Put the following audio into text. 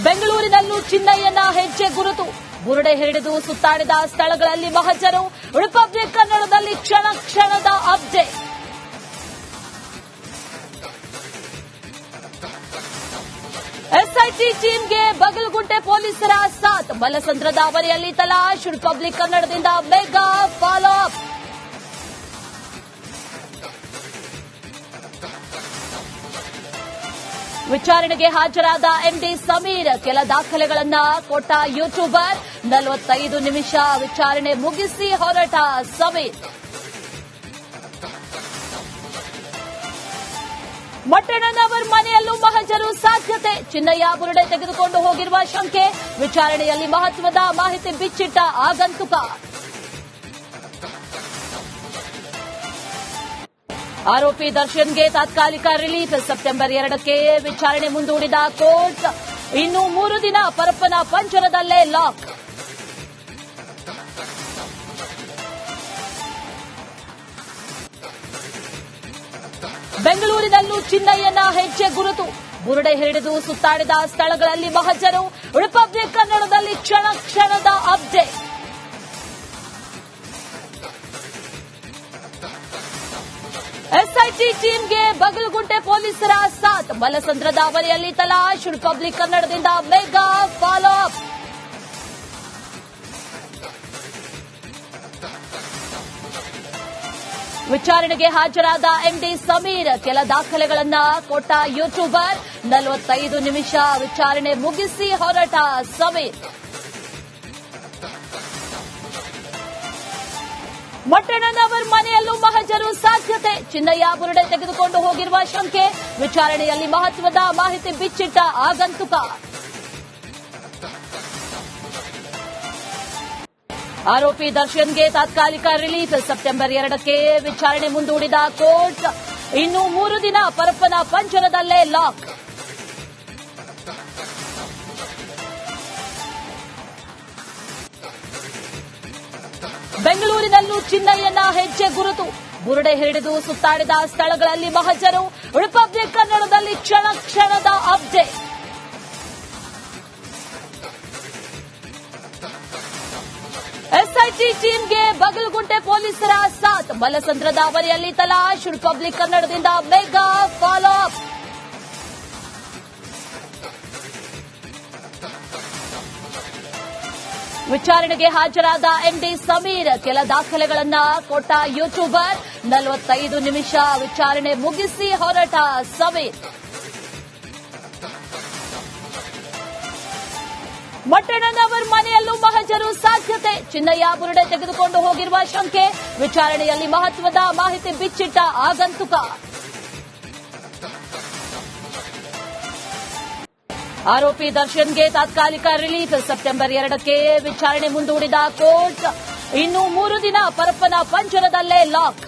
ಬೆಂಗಳೂರಿನಲ್ಲೂ ಚಿನ್ನಯ್ಯನ ಹೆಜ್ಜೆ ಗುರುತು. ಬುರುಡೆ ಹಿಡಿದು ಸುತ್ತಾಡಿದ ಸ್ಥಳಗಳಲ್ಲಿ ಮಹಜರು. ರಿಪಬ್ಲಿಕ್ ಕನ್ನಡದಲ್ಲಿ ಕ್ಷಣ ಕ್ಷಣದ ಅಪ್ಡೇಟ್. ಎಸ್ಐಟಿ ಟೀಮ್ಗೆ ಬಗಲಗುಂಟೆ ಪೊಲೀಸರ ಸಾಥ್. ಮಲಸಂದ್ರದ ಅವರಿಯಲ್ಲಿ ತಲಾಶ್. ರಿಪಬ್ಲಿಕ್ ಕನ್ನಡದಿಂದ ಮೆಗಾ ಫಾಲೋ ಅಪ್. ವಿಚಾರಣೆಗೆ ಹಾಜರಾದ ಎಂಡಿ ಸಮೀರ್. ಕೆಲ ದಾಖಲೆಗಳನ್ನ ಕೊಟ್ಟ ಯೂಟ್ಯೂಬರ್. 45 ನಿಮಿಷ ವಿಚಾರಣೆ ಮುಗಿಸಿ ಹೊರಟ ಸಮೀರ್. ಮಟ್ಟಣ್ಣನವರ್ ಮನೆಯಲ್ಲೂ ಮಹಜರು ಸಾಧ್ಯತೆ. ಚಿನ್ನಯ್ಯ ಬುರುಡೆ ತೆಗೆದುಕೊಂಡು ಹೋಗಿರುವ ಶಂಕೆ. ವಿಚಾರಣೆಯಲ್ಲಿ ಮಹತ್ವದ ಮಾಹಿತಿ ಬಿಚ್ಚಿಟ್ಟ ಆಗಂತುಕ. ಆರೋಪಿ ದರ್ಶನ್ಗೆ ತಾತ್ಕಾಲಿಕ ರಿಲೀಫ್. ಸೆಪ್ಟೆಂಬರ್ 2ಕ್ಕೆ ವಿಚಾರಣೆ ಮುಂದೂಡಿದ ಕೋರ್ಟ್. ಇನ್ನು 3 ದಿನ ಪರಪ್ಪನ ಪಂಜರದಲ್ಲೇ ಲಾಕ್. ಬೆಂಗಳೂರಿನಲ್ಲೂ ಚಿನ್ನಯ್ಯನ ಹೆಜ್ಜೆ ಗುರುತು. ಬುರುಡೆ ಹಿಡಿದು ಸುತ್ತಾಡಿದ ಸ್ಥಳಗಳಲ್ಲಿ ಮಹಜರು. ರಿಪಬ್ಲಿಕ್ ಕನ್ನಡದಲ್ಲಿ ಕ್ಷಣ ಕ್ಷಣದ ಅಪ್ಡೇಟ್. ಎಸ್ಐಟಿ ಟೀಮ್ಗೆ ಬಗಲಗುಂಟೆ ಪೊಲೀಸರ ಸಾಥ್. ಮಲಸಂದ್ರದ ಅವರಿಯಲ್ಲಿ ತಲಾಶ್. ರಿಪಬ್ಲಿಕ್ ಕನ್ನಡದಿಂದ ಮೆಗಾ ಫಾಲೋ ಅಪ್. ವಿಚಾರಣೆಗೆ ಹಾಜರಾದ ಎಂಡಿ ಸಮೀರ್. ಕೆಲ ದಾಖಲೆಗಳನ್ನ ಕೊಟ್ಟ ಯೂಟ್ಯೂಬರ್. 45 ನಿಮಿಷ ವಿಚಾರಣೆ ಮುಗಿಸಿ ಹೊರಟ ಸಮೀರ್. ಮಟ್ಟಣ್ಣನವರ್ ಮನೆಯಲ್ಲೂ ಮಹಜರು ಸಾಧ್ಯತೆ. ಚಿನ್ನಯ್ಯ ಬುರುಡೆ ತೆಗೆದುಕೊಂಡು ಹೋಗಿರುವ ಶಂಕೆ. ವಿಚಾರಣೆಯಲ್ಲಿ ಮಹತ್ವದ ಮಾಹಿತಿ ಬಿಚ್ಚಿಟ್ಟ ಆಗಂತುಕ. ಆರೋಪಿ ದರ್ಶನ್ಗೆ ತಾತ್ಕಾಲಿಕ ರಿಲೀಫ್. ಸೆಪ್ಟೆಂಬರ್ 2ಕ್ಕೆ ವಿಚಾರಣೆ ಮುಂದೂಡಿದ ಕೋರ್ಟ್. ಇನ್ನು 3 ದಿನ ಪರಪ್ಪನ ಪಂಜರದಲ್ಲೇ ಲಾಕ್. ಬೆಂಗಳೂರಿನಲ್ಲೂ ಚಿನ್ನಯ್ಯನ ಹೆಜ್ಜೆ ಗುರುತು. ಬುರುಡೆ ಹಿಡಿದು ಸುತ್ತಾಡಿದ ಸ್ಥಳಗಳಲ್ಲಿ ಮಹಜರು. ರಿಪಬ್ಲಿಕ್ ಕನ್ನಡದಲ್ಲಿ ಕ್ಷಣ ಕ್ಷಣದ ಅಪ್ಡೇಟ್. ಎಸ್ಐಟಿ ಟೀಮ್ಗೆ ಬಗಲಗುಂಟೆ ಪೊಲೀಸರ ಸಾಥ್. ಮಲಸಂದ್ರದ ಅವರಿಯಲ್ಲಿ ತಲಾಶ್. ರಿಪಬ್ಲಿಕ್ ಕನ್ನಡದಿಂದ ಮೆಗಾ ಫಾಲೋ ಅಪ್. ವಿಚಾರಣೆಗೆ ಹಾಜರಾದ ಎಂಡಿ ಸಮೀರ್. ಕೆಲ ದಾಖಲೆಗಳನ್ನ ಕೊಟ್ಟ ಯೂಟ್ಯೂಬರ್. 45 ನಿಮಿಷ ವಿಚಾರಣೆ ಮುಗಿಸಿ ಹೊರಟ ಸಮೀರ್. ಮಟ್ಟಣ್ಣನವರ್ ಮನೆಯಲ್ಲೂ ಮಹಜರು ಸಾಧ್ಯತೆ. ಚಿನ್ನಯ್ಯ ಬುರುಡೆ ತೆಗೆದುಕೊಂಡು ಹೋಗಿರುವ ಶಂಕೆ. ವಿಚಾರಣೆಯಲ್ಲಿ ಮಹತ್ವದ ಮಾಹಿತಿ ಬಿಚ್ಚಿಟ್ಟ ಆಗಂತುಕ. ಆರೋಪಿ ದರ್ಶನ್ಗೆ ತಾತ್ಕಾಲಿಕ ರಿಲೀಫ್. ಸೆಪ್ಟೆಂಬರ್ 2ಕ್ಕೆ ವಿಚಾರಣೆ ಮುಂದೂಡಿದ ಕೋರ್ಟ್. ಇನ್ನು 3 ದಿನ ಪರಪ್ಪನ ಪಂಜರದಲ್ಲೇ ಲಾಕ್.